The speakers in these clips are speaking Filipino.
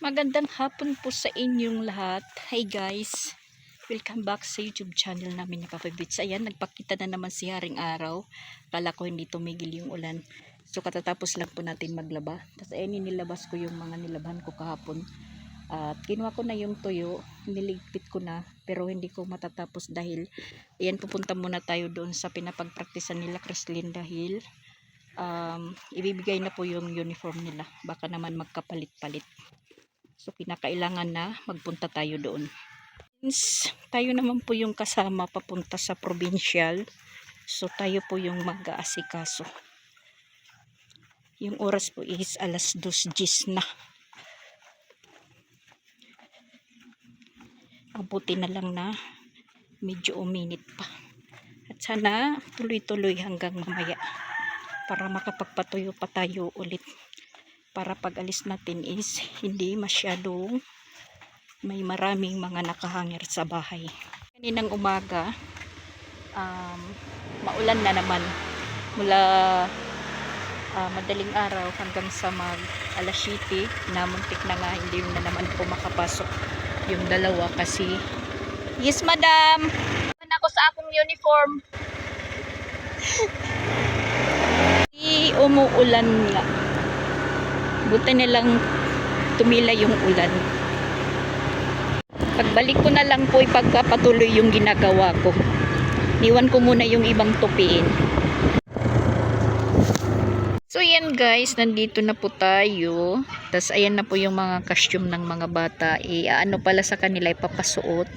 Magandang hapon po sa inyong lahat. Hi guys, welcome back sa YouTube channel namin ni Papa Bits. Ayan, nagpakita na naman si Haring Araw. Kala ko hindi tumigil yung ulan. So katatapos lang po natin maglaba. Tapos ayan, nilabas ko yung mga nilabhan ko kahapon. At kinuha ko na yung tuyo, niligpit ko na, pero hindi ko matatapos dahil ayan, pupunta muna tayo doon sa pinapagpraktisan nila Creslin dahil ibibigay na po yung uniform nila. Baka naman magkapalit-palit. So kinakailangan na magpunta tayo doon. Since tayo naman po yung kasama papunta sa provincial, so tayo po yung mag-aasikaso. Yung oras po is alas 2:10 na. Abuti na lang na medyo uminit pa. At sana tuloy-tuloy hanggang mamaya para makapagpatuyo pa tayo ulit. Para pag alis natin is hindi masyadong may maraming mga nakahangir sa bahay. Kaninang umaga, maulan na naman mula madaling araw hanggang sa alas 7 na muntik na nga hindi na naman po makapasok yung dalawa kasi yes madam, ako sa akong uniform. Umuulan nga. Buti nilang tumila yung ulan. Pagbalik ko na lang po ipagpapatuloy yung ginagawa ko. Niwan ko muna yung ibang tupiin. So yan guys, nandito na po tayo. Tapos ayan na po yung mga costume ng mga bata. Ano pala sa kanila ipapasuot.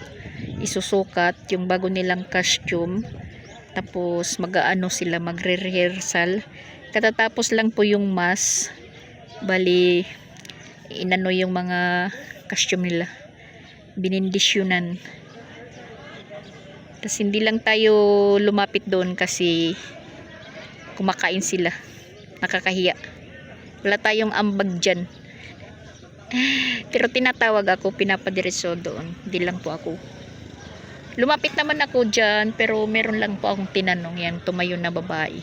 Isusukat yung bago nilang costume. Tapos mag-aano sila, magre-rehearsal. Katatapos lang po yung mass. Bali inano yung mga costume nila, binindisyonan. Tapos hindi lang tayo lumapit doon kasi kumakain sila, nakakahiya, wala tayong ambag dyan. Pero tinatawag ako, pinapadiretso doon, hindi lang po ako lumapit. Naman ako dyan, pero meron lang po akong tinanong, yan tumayo na babae,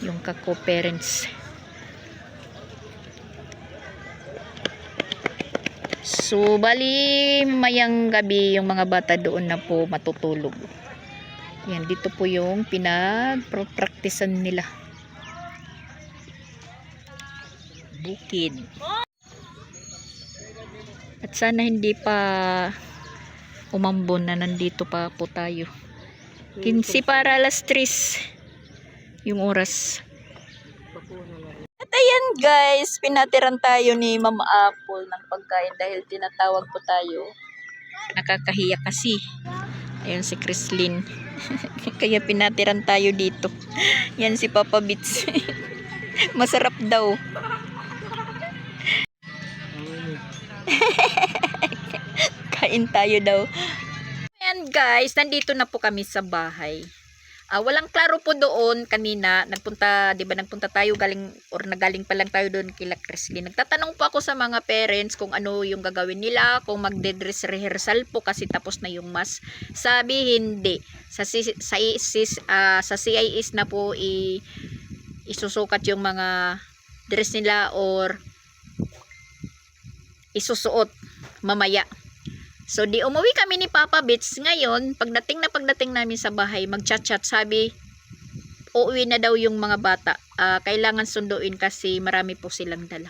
yung kako-parents. So, bali mayang gabi yung mga bata doon na po matutulog. Yan, dito po yung pinag-praktisan nila. Bukid. At sana hindi pa umambon na nandito pa po tayo. 15 para alas 3 yung oras. At ayan guys, pinatiran tayo ni Mama Apple ng pagkain dahil tinatawag po tayo. Nakakahiya kasi. Ayun si Creslin. Kaya pinatiran tayo dito. Yan si Papa Bits. Masarap daw. Kain tayo daw. Ayan guys, nandito na po kami sa bahay. Walang klaro po doon kanina. Nagpunta, 'di ba? Nagpunta tayo nagaling pa lang tayo doon kila Creslin. Nagtatanong po ako sa mga parents kung ano yung gagawin nila, kung magde-dress rehearsal po kasi tapos na yung mass. Sabi hindi. Sa CIS na po isusukat yung mga dress nila or isusuot mamaya. So di umuwi kami ni Papa Bits. Ngayon, pagdating namin sa bahay, mag-chat-chat, sabi uuwi na daw yung mga bata. Kailangan sunduin kasi marami po silang dala.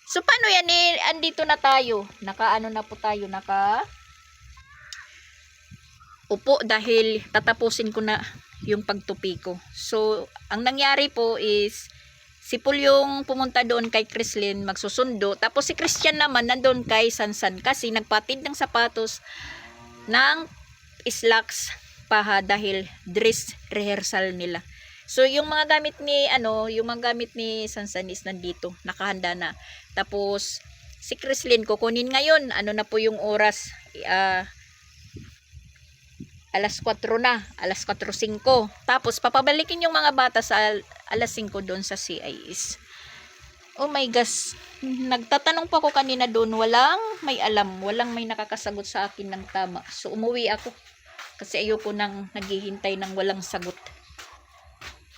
So paano yan andito na tayo. Nakaano na po tayo, upo dahil tatapusin ko na yung pagtupi ko. So ang nangyari po is si Paul yung pumunta doon kay Creslin magsusundo. Tapos si Christian naman nandun kay Sansan kasi nagpatid ng sapatos ng slacks paha dahil dress rehearsal nila. So yung mga gamit ni Sansan is nandito, nakahanda na. Tapos si Creslin kukunin ngayon. Ano na po yung oras? Alas 4 na, alas 4:05. Tapos papabalikin yung mga bata sa alas 5 doon sa CIS. Oh my gosh, nagtatanong pa ako kanina doon, walang may alam, walang may nakakasagot sa akin ng tama. So umuwi ako kasi ayoko nang naghihintay ng walang sagot.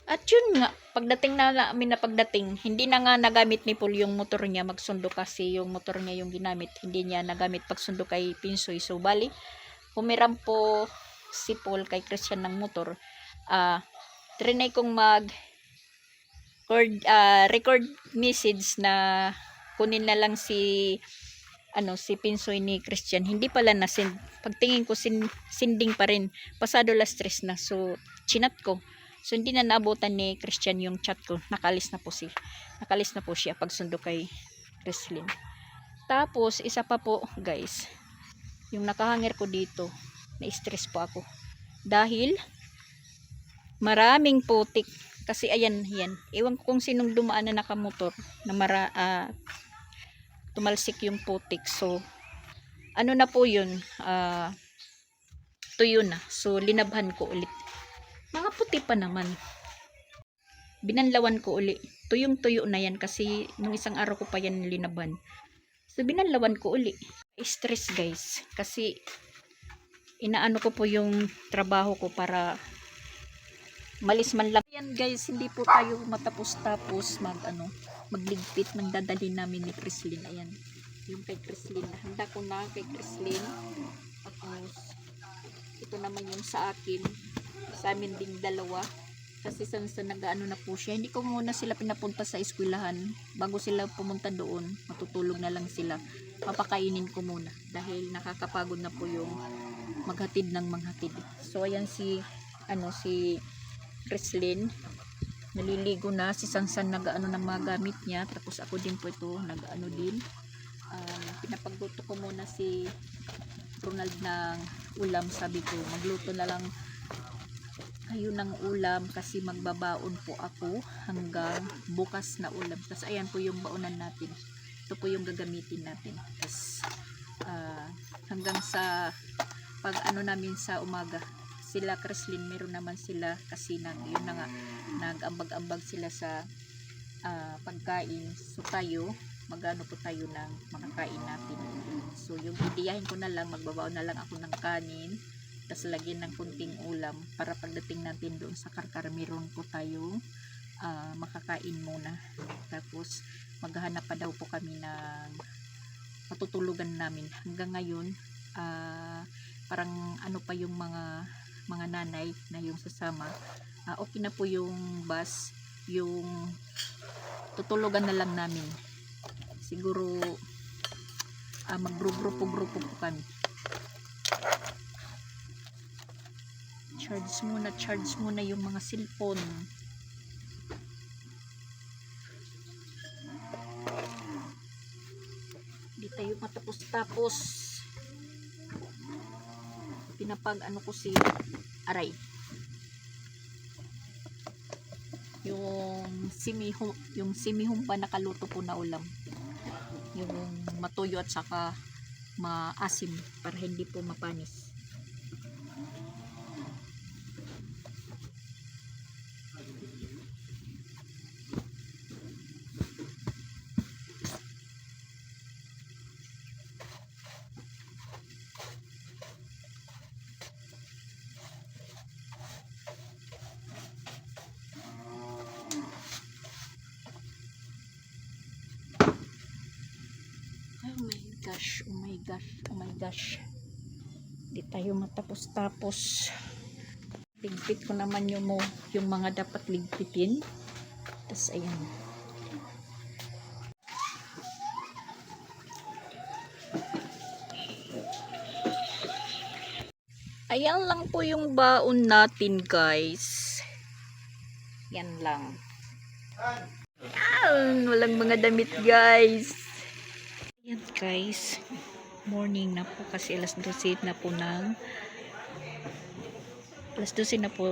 At yun nga, pagdating na namin na pagdating, hindi na nga nagamit ni Paul yung motor niya magsundo kasi yung motor niya yung ginamit. Hindi niya nagamit pagsundo kay Pinsoy. So, bali, humiram po si Paul kay Christian ng motor. Trinay kong record message na kunin na lang si Pinsoy ni Christian. Hindi pala na-send. Pagtingin ko, sending pa rin. Pasado las 3 na. So, chinat ko. So, hindi na naabutan ni Christian yung chat ko. Nakalis na po siya pagsundo kay Creslin. Tapos, isa pa po, guys. Yung nakahangir ko dito, na-stress po ako. Dahil, maraming putik. Kasi, ayan, yan. Ewan ko kung sinong dumaan na nakamotor na tumalsik yung putik. So, ano na po yun? Tuyo na. So, linabhan ko ulit. Mga puti pa naman. Binanlawan ko uli. Tuyong-tuyo na yan kasi nung isang araw ko pa yan linaban. So, binanlawan ko uli. Stress, guys. Kasi, inaano ko po yung trabaho ko para malis man lang. Yan, guys, hindi po tayo matapos-tapos magligpit ng dadalhin namin ni Creslin. Ayan. Yung kay Creslin. Handa ko na kay Creslin. Tapos, ito naman yung sa akin. Sa amin ding dalawa kasi sa nag-ano na po siya. Hindi ko muna sila pinapunta sa eskwelahan bago sila pumunta doon, matutulog na lang sila. Papakainin ko muna dahil nakakapagod na po yung maghatid ng manghatid. So ayan si Creslin naliligo na, si Sansan nag-ano ng mga gamit niya, tapos ako din po ito nag-ano din. Pinapagluto ko muna si Ronald ng ulam. Sabi ko magluto na lang kayo ng ulam kasi magbabaon po ako hanggang bukas na ulam. Tapos ayan po yung baonan natin. Ito po yung gagamitin natin. Tapos hanggang sa pag namin sa umaga. Sila Creslin meron naman sila kasi yun na nga, nag-ambag-ambag sila sa pagkain. So tayo magano po tayo ng makakain natin. So yung idiyahin ko na lang, magbabaon na lang ako ng kanin, tapos lagyan ng kunting ulam para pagdating natin doon sa Karkar meron po tayo makakain muna. Tapos maghahanap pa daw po kami ng matutulugan namin. Hanggang ngayon parang ano pa yung mga nanay na yung sasama, okay na po yung bus, yung tutulugan na lang namin. Siguro maggrupo-grupo po kami. Charge muna yung mga cellphone. Hindi tayo matapos-tapos. Pinapag ko si Aray. Yung simihong pa nakaluto po na ulam. Yung matuyo at saka maasim para hindi po mapanis. Oh my gosh. Di tayo matapos-tapos. Ligpit ko naman yung mga dapat ligpitin. Tapos ayan. Ayan lang po yung baon natin, guys. Yan lang. Ayan, walang mga damit, guys. Ayan, guys. Morning na po kasi alas 12 na po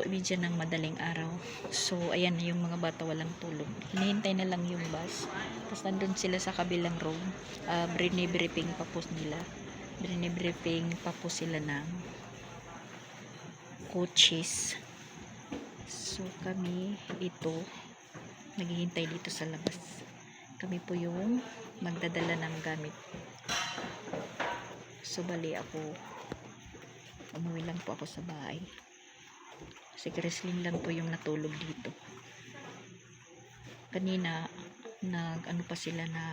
media ng madaling araw. So ayan na yung mga bata walang tulog, hinihintay na lang yung bus. Tapos nandun sila sa kabilang room, briefing pa po sila ng coaches. So kami ito naghihintay dito sa labas. Kami po yung magdadala ng gamit. So bali ako umuwi lang po ako sa bahay. Si Creslin lang po yung natulog dito. kanina ano pa sila na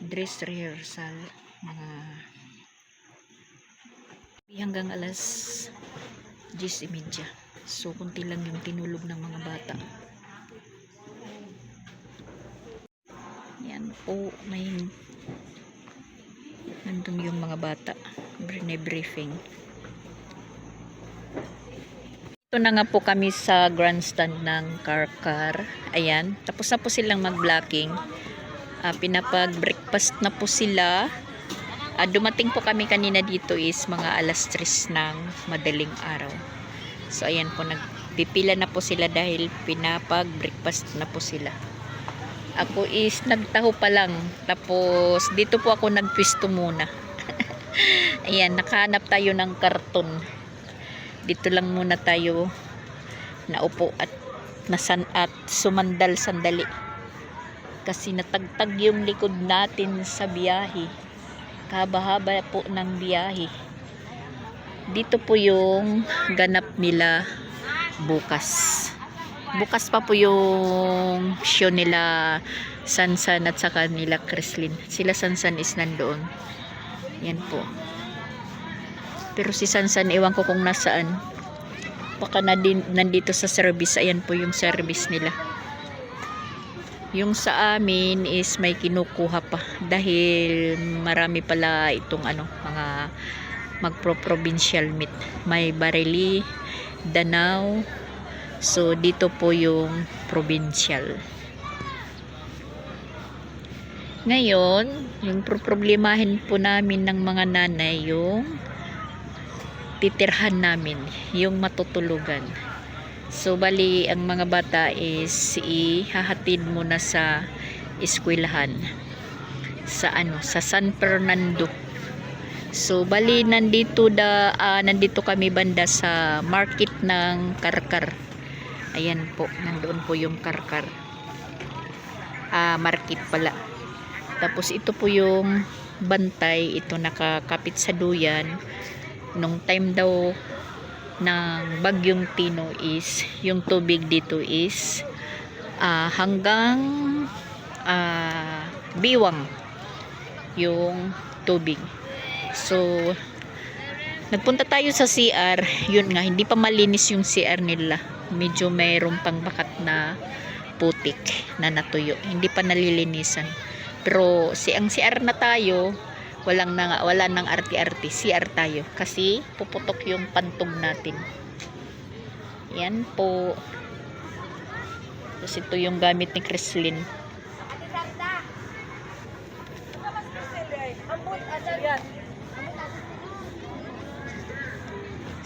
dress rehearsal mga hanggang alas 10:30. So kunti lang yung tinulog ng mga bata. Yan po, may nandun yung mga bata, briefing. Ito na nga po kami sa grandstand ng Karkar. Ayan, tapos na po silang mag-blocking. Pinapag-breakfast na po sila. Dumating po kami kanina dito is mga alas 3 ng madaling araw. So ayan po, nagpipila na po sila dahil pinapag-breakfast na po sila. Ako is nagtaho pa lang. Tapos dito po ako nagpwisto muna. Ayan, nakahanap tayo ng karton. Dito lang muna tayo naupo at sumandal sandali. Kasi natagtag yung likod natin sa biyahe. Kahaba-haba po ng biyahe. Dito po yung ganap nila bukas. Bukas pa po yung show nila Sansan at saka nila Kreslin. Sila Sansan is nandoon. Yan po. Pero si Sansan, ewan ko kung nasaan. Baka nandito sa service. Ayan po yung service nila. Yung sa amin is may kinukuha pa. Dahil marami pala itong mga magpro-provincial meet. May Barili, Danau. So dito po yung provincial. Ngayon, yung problemahin po namin ng mga nanay yung titirhan namin, yung matutulugan. So bali ang mga bata is ihahatid muna sa eskwelahan sa sa San Fernando. So bali nandito kami banda sa market ng Karkar. Ayan po, nandoon po yung Karkar. Market pala. Tapos ito po yung bantay, ito nakakapit sa duyan. Nung time daw ng bagyong Tino is yung tubig dito is hanggang biwang yung tubig. So nagpunta tayo sa CR, yun nga, hindi pa malinis yung CR nila. Medyo mayroong pang bakat na putik na natuyo, hindi pa nalilinisan. Pero ang CR na tayo, wala nang arti-arti, CR tayo kasi puputok yung pantog natin. Yan po. Tapos ito yung gamit ni Kreslin.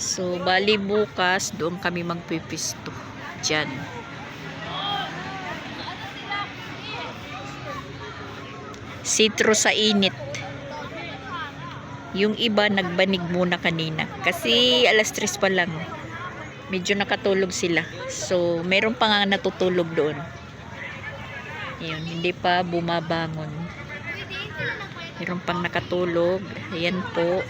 So bali bukas doon kami magpipisto dyan. Sitro sa init. Yung iba nagbanig muna kanina kasi alas 3 pa lang. Medyo nakatulog sila. So meron pa nga natutulog doon. Ayun, hindi pa bumabangon. Meron pang nakatulog. Ayan po.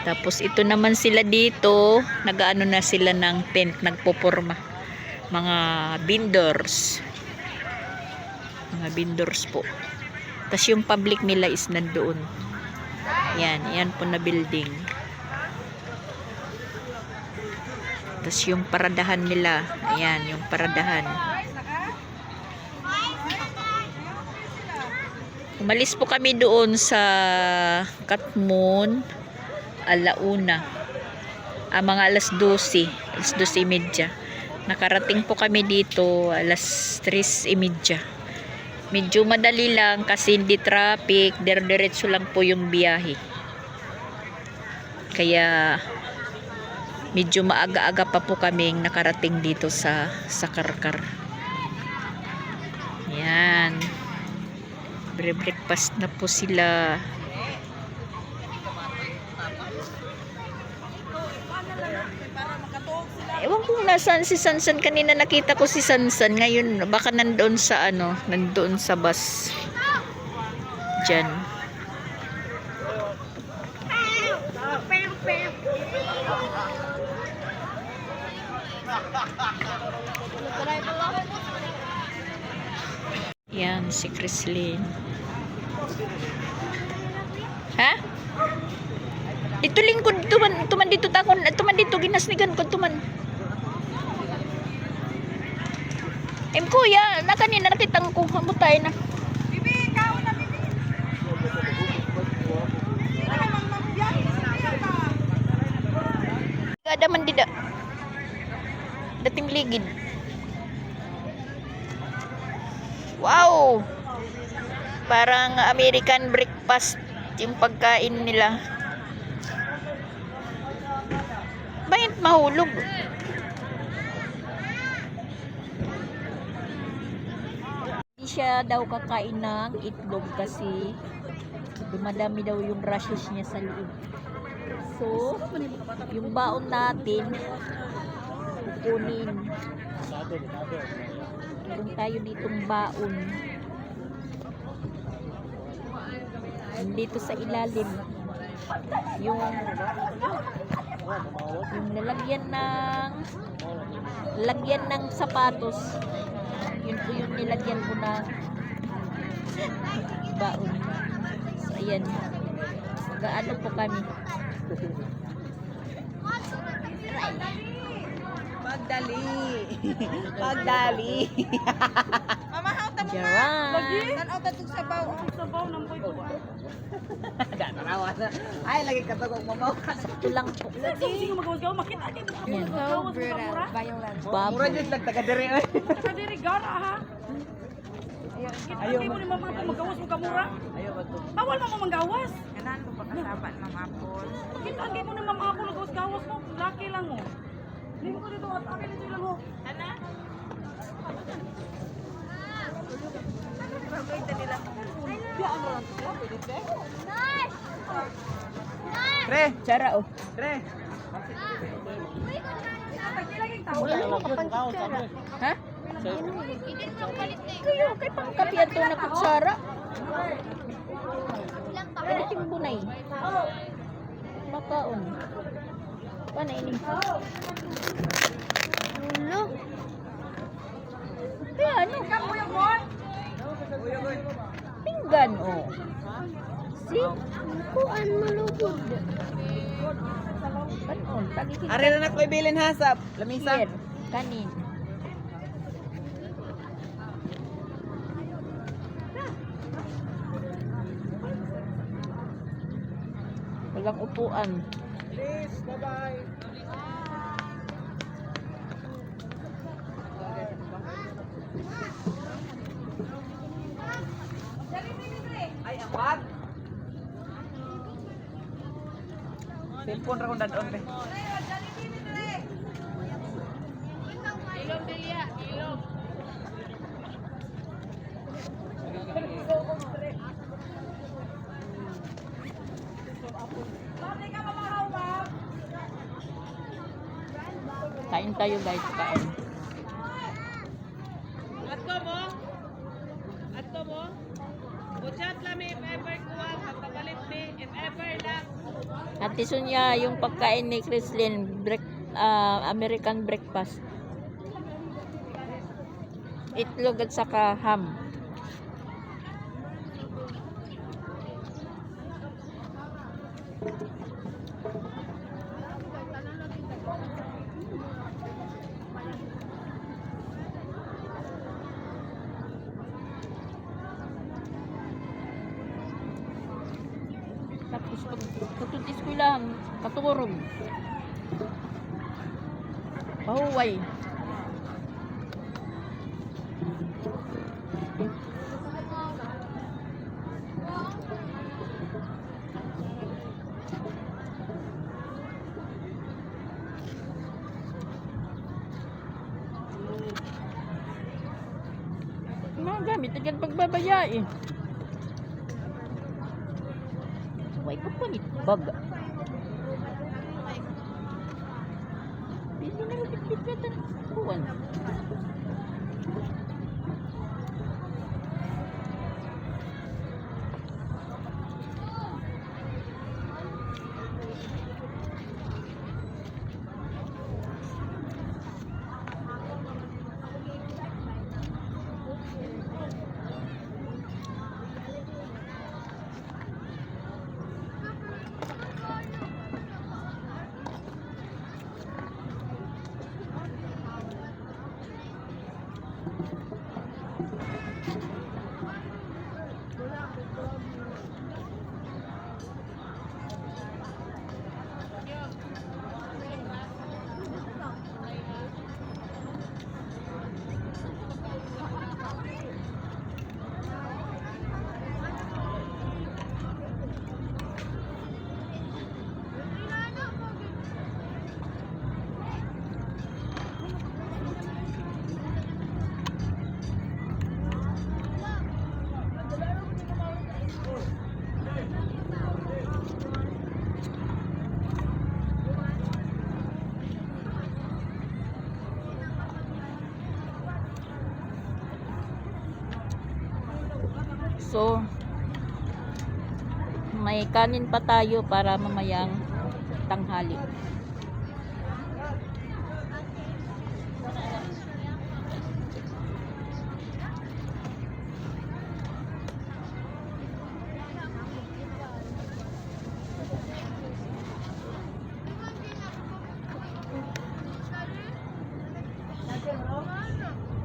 Tapos ito naman sila dito, nag-aano na sila ng tent, nagpoporma. Mga vendors. Mga vendors po. Tapos yung public nila is nandoon. Yan po na building. Tapos yung paradahan nila, ayan, yung paradahan. Umalis po kami doon sa Katmon, alauna. Mga alas 12:30. Nakarating po kami dito alas 3:30. Medyo madali lang kasi hindi traffic, diretso lang po yung biyahe. Kaya medyo maaga-aga pa po kaming nakarating dito sa Karkar. Yan. Breakfast na po sila. Ewan kung nasaan si Sansan. Kanina nakita ko si Sansan. Ngayon baka nandoon sa nandoon sa bus dyan. Yan, si Chrislyn. Ha? Dito lingkod, tuman dito takon, tuman dito ginasnigan ko, tuman. Kuya, na kanina nakitang ko, mutay na. Bibi, kao na bibi. Ano mang magbiyahe sa kaya ka? Ada man dida. Dating ligid. Wow! Parang American breakfast yung pagkain nila. Bakit mahulog? Hindi siya daw kakain ng itlog kasi dumadami daw yung rashes niya sa loob. So, yung baon natin kukunin. Meron tayo ditong baon. Dito sa ilalim yung lalagyan ng sapatos. Yun po yung nilagyan ko na baon. So ayan, mag-ano po kami. Pagdali. Pagdali. Mama, how ta mo ma? Lagi? Tanaw ta tug sabaw. Ang sabaw nang boy ko. Tanawa na. Ay, lagi ka to kung mamaw. Ito lang po. Sige magawas-gaw makita din. Yan. So brutal, violent. Baboy. Taga-diri oy. Taga-diri gara ha. Ayaw mo ni mama magawas mo kamura. Ayaw ba to? Bawal mo manggawas. Kanan mo pagkasaban Ma'am Apple. Kita di mo ni Ma'am Apple gawas-gawas mo. Laki lang mo. Hindi ko dito at akin dito lang mo. Ana? Tre, cara oh. Tre. Wala mo kapang ha? Kayo, kay pangkapian to na kutsara. Pwede ting bunay. Makaon. Paano ini? Ulo. Kaya ano? Pinggan oh. Si? Kuan malugod. Kanon, tagiging. Ari na ko ibilin hasap. Lamisa. Here, kanin. Walang upuan. Please, bye-bye. Ay, apat. Cellphone ra kung dadon be. Ilog dilia, ilog. Kain tayo guys, kain. Ato mo? Buchat lang if ever kuha, pagpapalit ni if ever lang. Ate Sonia, yung pagkain ni Chrislyn, American breakfast. Itlog at saka ham. Tapos pagtutis ko lang, katurog. Pahuway. Mga gamit, agad pagbabaya eh. Huwag pa pa bag. Pili na magpipit na ito. Kuwan. So, may kanin pa tayo para mamayang tanghali.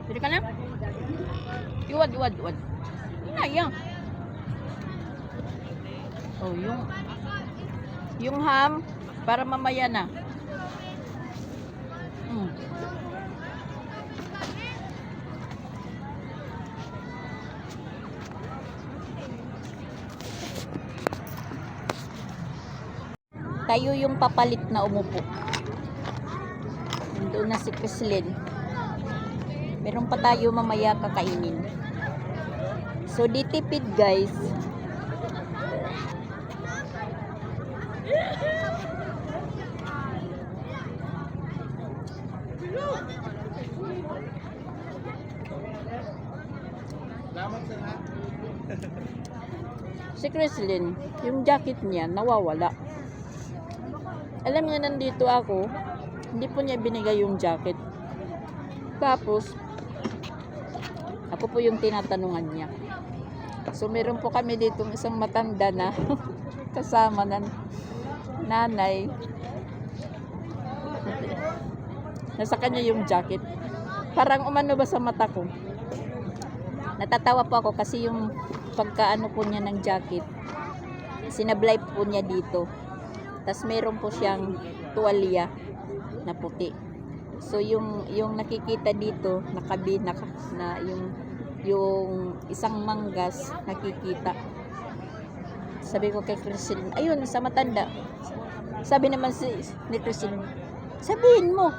Pwede ka na? Iwad. Inayang. Oh, yung ham para mamaya na. Tayo yung papalit na umupo. Nandun na si Crislin. Meron pa tayo mamaya kakainin. So, ditipid guys. Si Crislin, yung jacket niya nawawala. Alam niya nandito ako, hindi po niya binigay yung jacket. Tapos, ako po yung tinatanungan niya. So, meron po kami dito isang matanda na kasama ng nanay. Nasa kanya yung jacket. Parang umano ba sa mata ko. Natatawa po ako kasi yung pagkaano po niya ng jacket, sinablay po niya dito. Tapos meron po siyang tuwalya na puti. So yung nakikita dito, na yung isang manggas nakikita. Sabi ko kay Crislin, ayun sa matanda. Sabi naman ni Crislin, sabihin mo.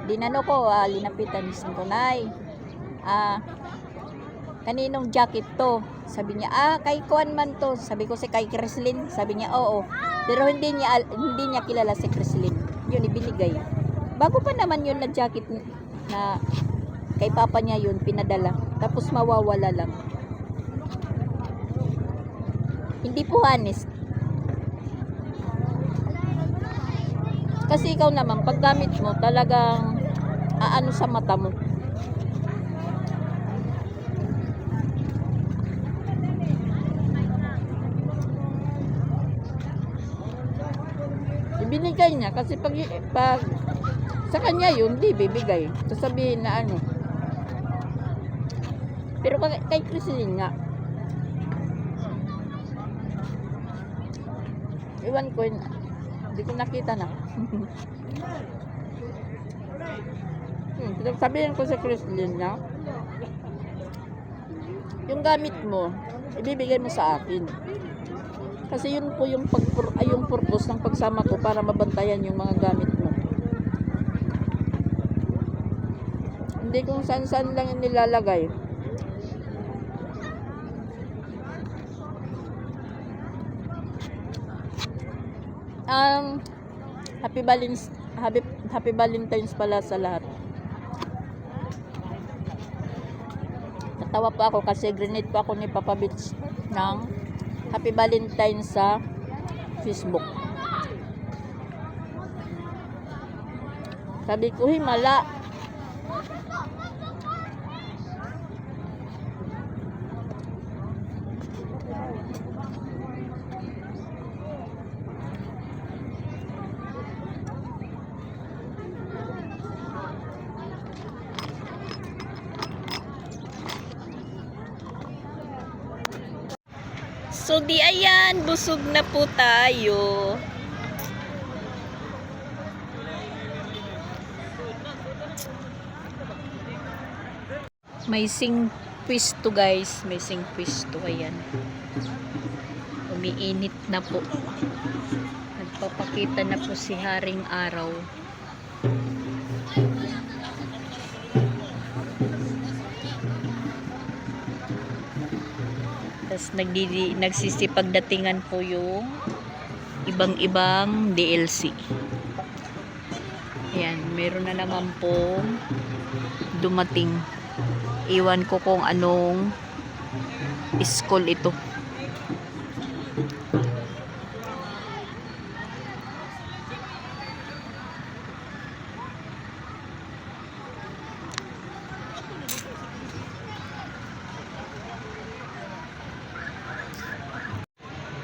Dinano ko, linapitan ko, Nay. Kaninong jacket to? Sabi niya, kay Kuan man to. Sabi ko kay Crislin. Sabi niya, oo. Pero hindi niya kilala si Crislin. Yun, ibinigay. Bago pa naman yun na jacket na kay papa niya yun, pinadala. Tapos mawawala lang. Hindi po honest. Kasi ikaw naman, pag gamit mo, talagang aano sa mata mo. Ibinigay niya kasi pag sa kanya yun, di bibigay. Sasabihin na ano. Pero kay Crislin nga, iwan ko yun, hindi ko nakita na. Sabihin ko sa Crislin na, yung gamit mo, ibibigay mo sa akin. Kasi yun po yung purpose ng pagsama ko para mabantayan yung mga gamit mo. Hindi kung saan-saan lang yung nilalagay. Happy Valentine's pala sa lahat. Natawa pa ako kasi grenade pa ako ni Papa Beach ng Happy Valentine's sa Facebook. Sabi ko, himala. So di ayan, busog na po tayo. May singpwisto guys, may singpwisto, ayan. Umiinit na po. Nagpapakita na po si Haring Araw. Tas guys, nagsisipagdatingan po yung ibang-ibang DLC. Ayan, meron na naman po dumating. Iwan ko kung anong school ito.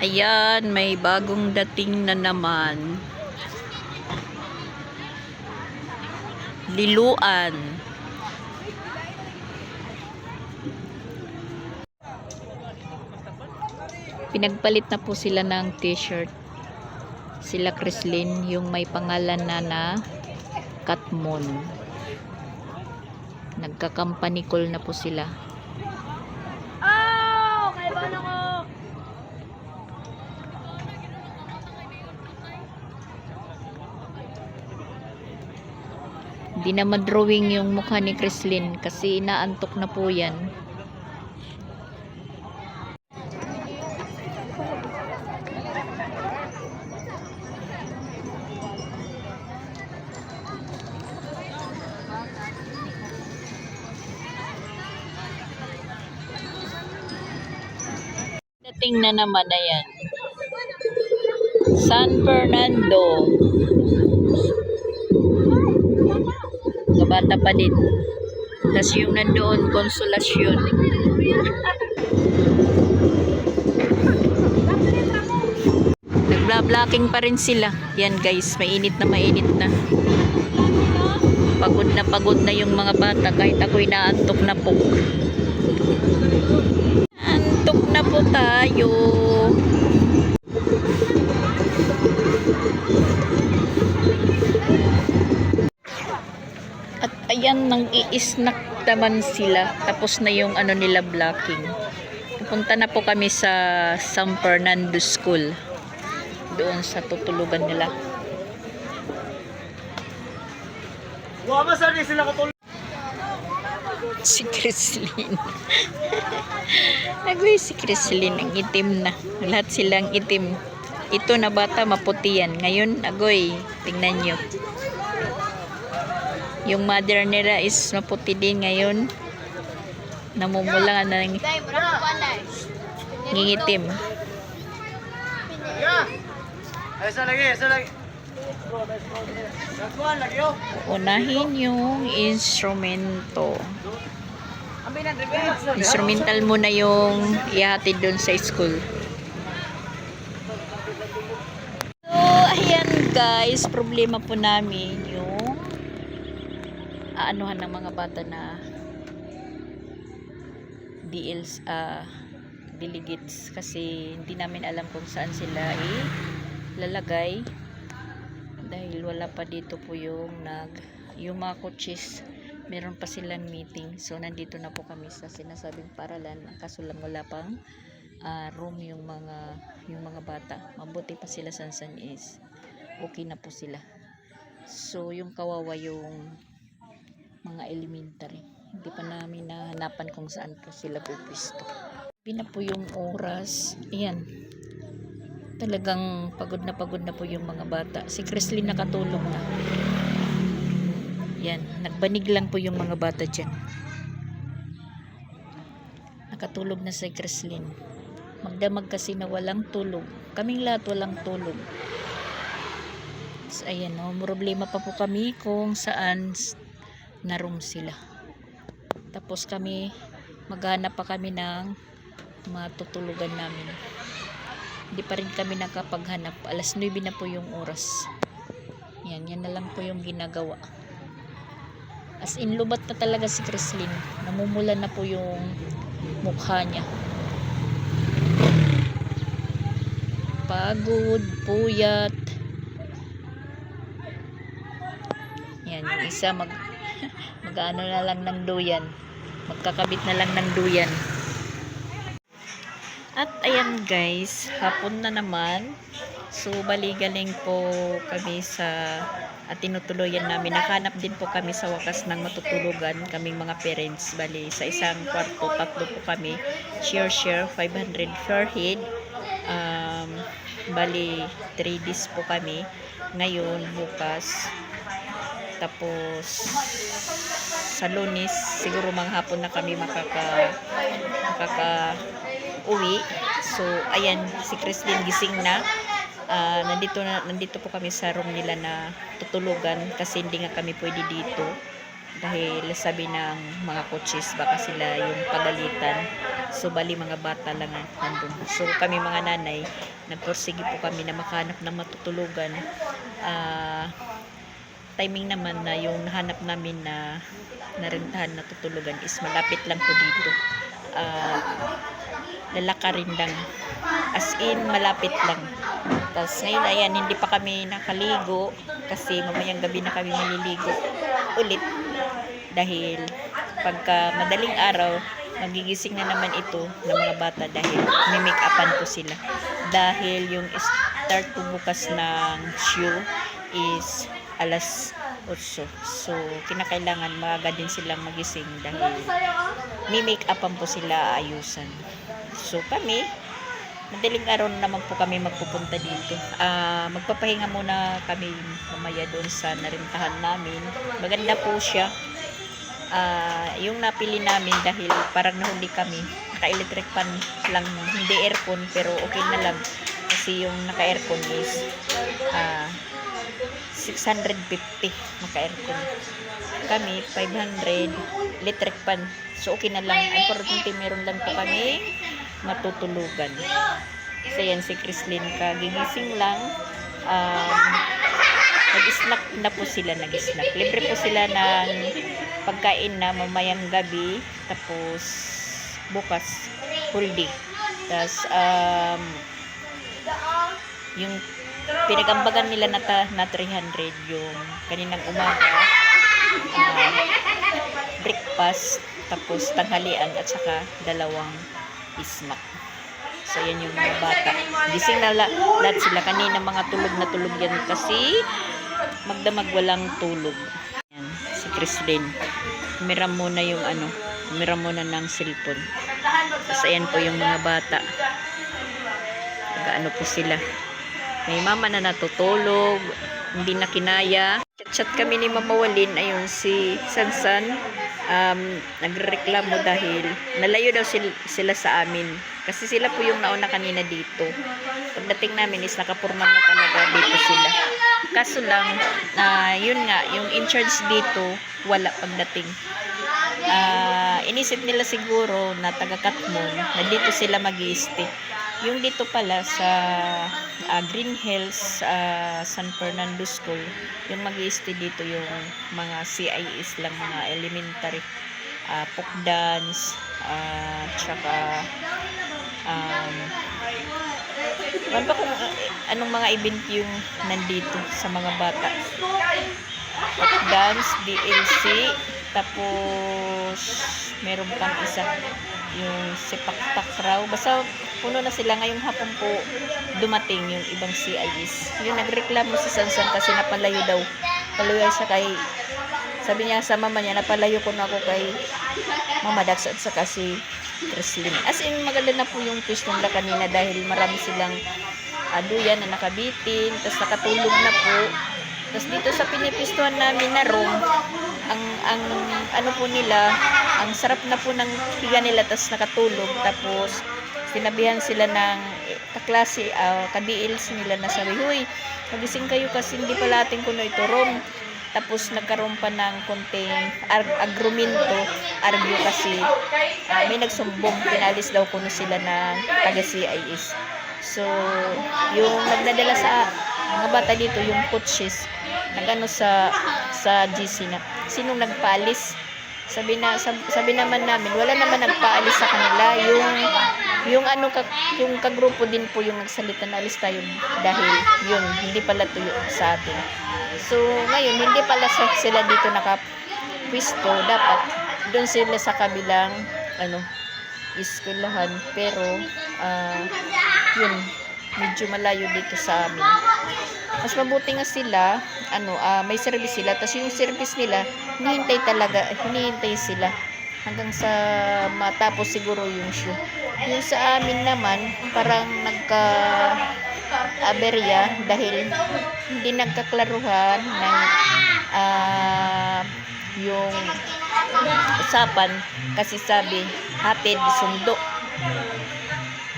Ayan, may bagong dating na naman. Liluan. Pinagpalit na po sila ng t-shirt. Sila Chrislyn, yung may pangalan na Katmon. Nagka-company call na po sila. Oh! Kaiban ako! Hindi na madrawing yung mukha ni Chrislyn kasi inaantok na po yan. Dating na naman na yan. San Fernando. Kabata pa din. Tapos yung nandoon, Konsolasyon. Nagblocking pa rin sila. Yan guys, mainit na. Pagod na yung mga bata kahit ako'y naantok na po. Antok na po tayo. At ayan, nang i-snack naman sila. Tapos na yung ano nila blocking. Pupunta na po kami sa San Fernando School. Doon sa tutulugan nila. Si Chrislyn. Nagway si Chrislyn. Ang itim na. Lahat silang itim. Ito na bata maputi yan. Ngayon, agoy. Tingnan nyo. Yung mother nila is maputi din ngayon. Namumula na ng ngingitim. Unahin yung instrumento. Instrumental muna yung ihatid dun sa school. So, ayan guys, problema po namin yung aanuhan ng mga bata na delegates kasi hindi namin alam kung saan sila ilalagay dahil wala pa dito po yung mga coaches, meron pa silang meeting, so nandito na po kami sa sinasabing paralan kaso lang wala pang room yung mga bata. Mabuti pa sila Sansan is okay na po sila. So yung kawawa yung mga elementary, hindi pa namin nahanapan kung saan po sila pupisto. Hindi na po yung oras. Ayan, talagang pagod na po yung mga bata. Si Chrislyn nakatulog na. Yan, nagbanig lang po yung mga bata dyan. Nakatulog na si Chrislyn. Magdamag kasi na walang tulog. Kaming lahat walang tulog. So, ayan, problema pa po kami kung saan na room sila. Tapos kami maghanap pa kami ng matutulugan namin. Hindi pa rin kami nakapaghanap. Alas 9 na po yung oras. Yan na lang po yung ginagawa. As in, lubat na talaga si Chrislyn. Namumula na po yung mukha niya. Pagod, puyat. Yan, yung isa mag-ano na lang ng duyan. Magkakabit na lang ng duyan. At ayan guys, hapon na naman. So bali galing po kami sa at tinutuloyan namin. Nakahanap din po kami sa wakas ng matutulugan kaming mga parents. Bali sa isang kwarto, 3 po kami. Share 500 per head. Bali 3 days po kami. Ngayon, bukas. Tapos sa Lunes, siguro manghapon na kami makaka uwi. So ayan, si Christine gising na. Nandito po kami sa room nila na tutulugan kasi hindi nga kami pwede dito dahil sabi ng mga coaches baka sila yung pagalitan. So bali mga bata lang nandun. So kami mga nanay, nagporsige po kami na makahanap ng matutulugan. Timing naman na yung nahanap namin na narentahan na tutulugan is malapit lang po dito. Lalakarin lang, as in malapit lang. Tapos ngayon ayan, hindi pa kami nakaligo kasi mamayang gabi na kami maliligo ulit dahil pagka madaling araw magigising na naman ito ng mga bata dahil may make-upan po sila dahil yung start po bukas ng show is alas 8. So kinakailangan maaga din silang magising dahil may make-upan po sila ayusan. So kami madaling araw naman po kami magpupunta dito. Magpapahinga muna kami mamaya doon sa narintahan namin. Maganda po siya. Yung napili namin dahil parang nahuli kami. Naka-electric fan lang, hindi aircon pero okay na lang. Kasi yung naka-aircon is 650 naka-aircon. Kami 500 electric fan. So okay na lang. Importante meron lang po kami matutulugan. So yan si Chrislyn kagigising lang. Nag-snack na po sila, nag-snack. Libre po sila ng pagkain na mamayang gabi. Tapos bukas full day. Tapos yung pinagambagan nila na 300 yung kaninang umaga, breakfast, tapos tanghalian at saka 2 snack. So yan yung mga bata. Gising na lahat sila. Kanina mga tulog na tulog yan kasi magdamag walang tulog. Yan, si Chrislyn. Miram muna yung miram muna ng cellphone. So ayan po yung mga bata. Nag-ano po sila. May mama na natutulog, hindi na kinaya. Chat kami ni Mama Walin, ayun si Sansan. Nagrereklamo dahil nalayo daw sila sa amin. Kasi sila po yung nauna kanina dito. Pagdating namin is nakapurma na talaga dito sila. Kaso lang, yun nga, yung in charge dito, wala pagdating. Inisip nila siguro na taga-Katmon, na dito sila mag-i-stay. Yung dito pala sa Green Hills, San Fernando School, yung mag-i-stay dito yung mga CIS lang, mga elementary, folk dance, tsaka ano ba kung anong mga event yung nandito sa mga bata. Folk dance, DLC, tapos meron pang isa yung sepak takraw. Basta puno na sila. Ngayong hapon po dumating yung ibang CIS. Yung nagreklamo si Sansan kasi napalayo daw. Palayo siya kay, sabi niya sa mama niya, napalayo ko na ako kay Mama Dax at saka si Chrislyn. As in, maganda na po yung twist nila kanina dahil marami silang duyan na nakabitin, tapos nakatulog na po. Tapos dito sa pinipistuhan namin na room, ang ano po nila, ang sarap na po ng higa nila, tapos nakatulog. Tapos sinabihan sila ng kaklase, ka-DLs nila na sabi, "Huy, magising kayo kasi hindi pala ating kuno ito room." Tapos nagkaroon pa ng konting argumento, argue kasi may nagsumbong, pinalis daw kuno sila ng taga-CIS. So, yung nagdadala sa mga bata dito, yung coaches, nagano sa GC na, sinong nagpaalis? Sabi naman namin, wala naman nagpaalis sa kanila. Yung kagrupo din po yung nagsalita na alis tayo dahil yun, hindi pala tuyo sa atin. So, ngayon, hindi pala sila dito nakapwisto. Dapat, doon sila sa kabilang, eskwelahan. Pero, yun, medyo malayo dito sa amin. Mas mabuti nga sila, may service sila, tapos yung service nila, hinihintay sila hanggang sa matapos siguro yung show. Yung sa amin naman, parang aberya dahil hindi nagkaklaruhan ng yung usapan, kasi sabi hatid sundo.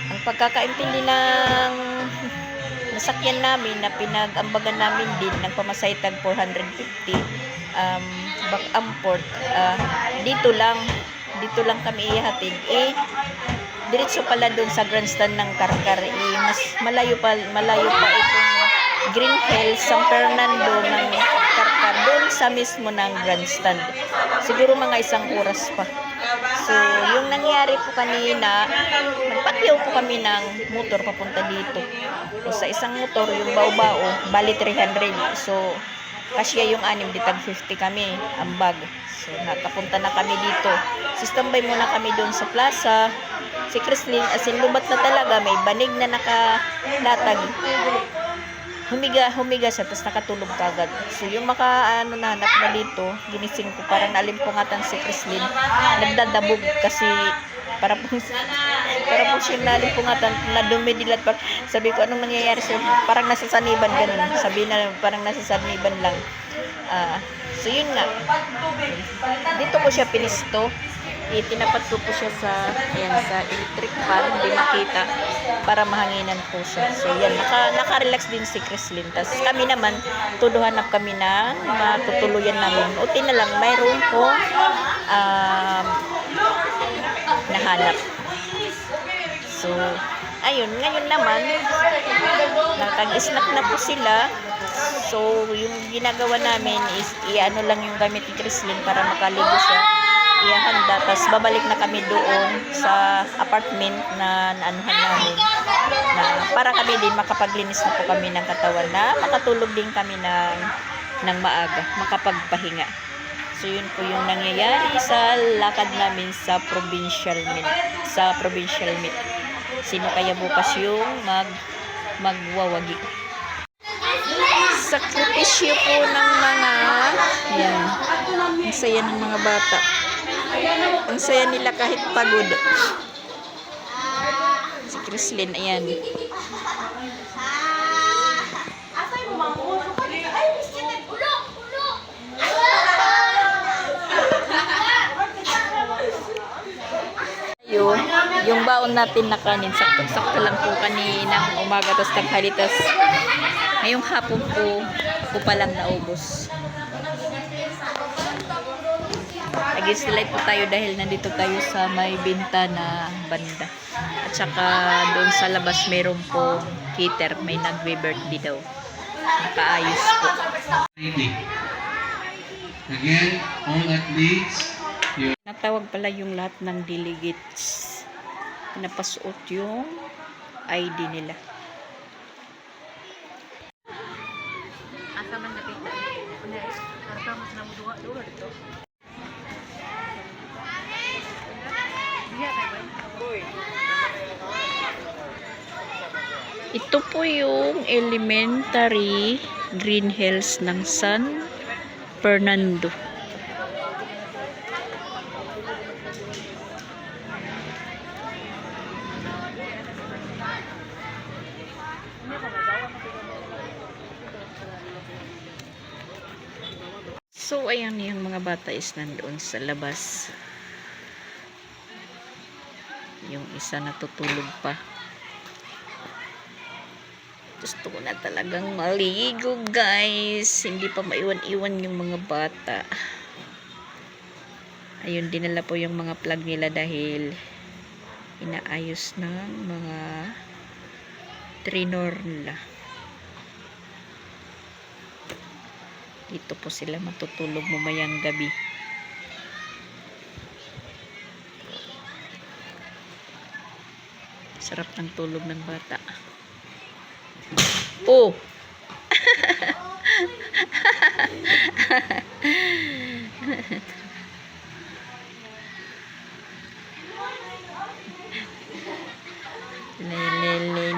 Ang pagkakaintindi ng nasakyan namin na pinag-ambagan namin din, nagpamasay tag 450 back and forth, dito lang kami ihatid, diretso pala doon sa grandstand ng Karkar, mas malayo pa itong Green Hills, San Fernando ng Karkar, doon sa mismo ng grandstand, siguro mga 1 oras pa. So yung nangyari po kanina, nagpakyaw po kami ng motor papunta dito. So sa isang motor, yung bao-bao, bali 300, so kasya yung 6, di tag 50 kami ang bag. So nakapunta na kami dito, sistambay muna kami doon sa plaza. Si Chrislyn, as in lubat na talaga, may banig na nakalatag, humiga siya, tapos nakatulog kagad. So yung nahanap na dito, ginising ko, para nalimpungatan si Chrislyn, nagdadabog kasi para po siya nalimpungatan, nadumidilat pa. Sabi ko, anong nangyayari siya? Parang nasasaniban, ganun. Sabi na parang nasasaniban lang. So yun nga, dito ko siya pinisto, itinapat ko po siya sa electric fan, hindi makita, para mahanginan po siya. So yan, naka-relax din si Chrislyn. Tapos kami naman, hanap kami ng matutuluyan namin. Uti na lang, mayroon po nahanap. So ayun, ngayon naman nakag-snack na po sila. So yung ginagawa namin is iano lang yung gamit ni Chrislyn para makaligo siya, ihanda, tapos babalik na kami doon sa apartment na anuhan namin, na para kami din makapaglinis na po kami ng katawan, na makatulog din kami ng maaga, makapagpahinga. So yun po yung nangyayari sa lakad namin sa provincial meet. Sino kaya bukas yung magwawagi? Sakripisyo po ng mga ang saya ng mga bata. Ang saya nila kahit pagod. Si Chrislyn, ayan. Yung baon natin na kanin, sakto lang po kaninang umaga, tapos tanghali, tapos ngayong hapon po pa lang naubos. Nag-slide po tayo dahil nandito tayo sa may binta na banda. At saka doon sa labas meron po cater, may nagbe-birthday daw. Nakaayos po. Again, all athletes, Natawag pala yung lahat ng delegates. Pinapasuot yung ID nila. Asa man napita. Asa mas namuduha dulo dito. Ito po yung elementary Green Hills ng San Fernando. So ayan, yung mga bata is nandoon sa labas. Yung isa natutulog pa. Gusto ko na talagang maligo, guys. Hindi pa maiwan-iwan yung mga bata. Ayun, dinala po yung mga plug nila dahil inaayos ng mga trainer nila. Dito po sila matutulog mamayang gabi. Sarap ng tulog ng bata. Oh!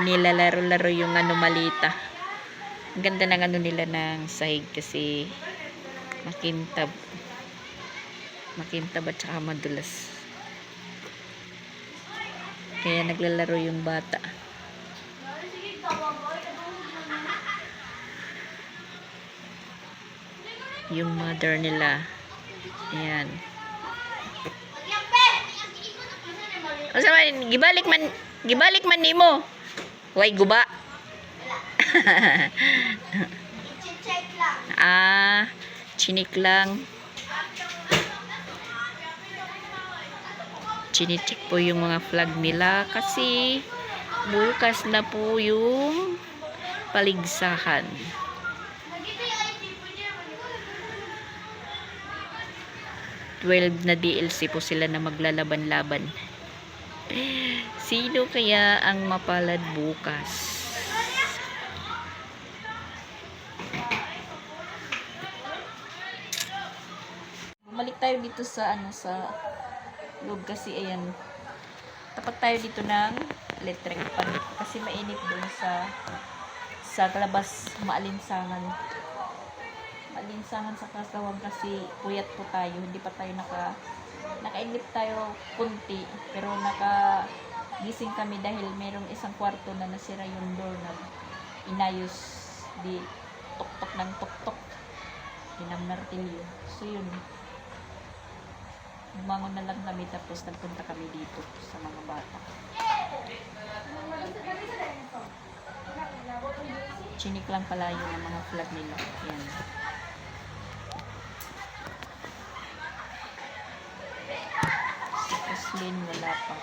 nilalaro-laro yung malita. Ang ganda ng nila ng sahig kasi makintab at saka madulas. Kaya naglalaro yung bata. Yung mother nila. Ayan. O sa man, gibalik man nimo. Way guba. Chinik lang. Chinicheck po yung mga flag nila kasi bukas na po yung paligsahan. Na DLC po sila na maglalaban-laban. Sino kaya ang mapalad bukas? Bumalik tayo dito sa sa loob kasi ayan. Tapat tayo dito ng electric pan kasi mainit doon sa labas, maalinsangan sa kakawang kasi puyat po tayo, hindi pa tayo nakainip tayo kunti, pero nakagising kami dahil merong isang kwarto na nasira yung door na inayos di tok-tok ng tok-tok martilyo. So yun, bumangon na lang kami tapos nagpunta kami dito sa mga bata. Chinik lang pala yun ang mga flag nila. Yan. Si Jocelyn wala pa.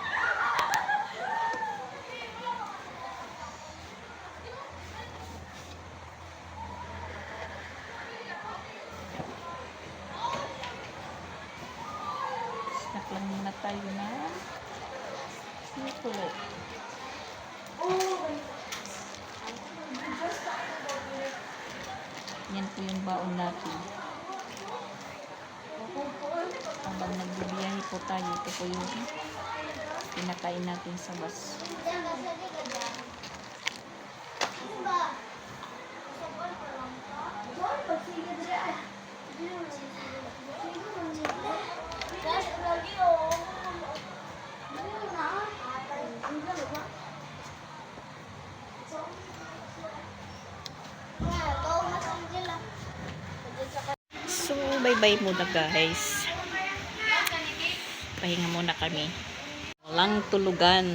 Snack lang muna tayo na chocolate. Yan po yung baon natin. Habang nagbibiyahe po tayo, ito po yung pinakain natin sa bus. So, bye-bye muna guys. Pahinga muna kami. Walang tulugan.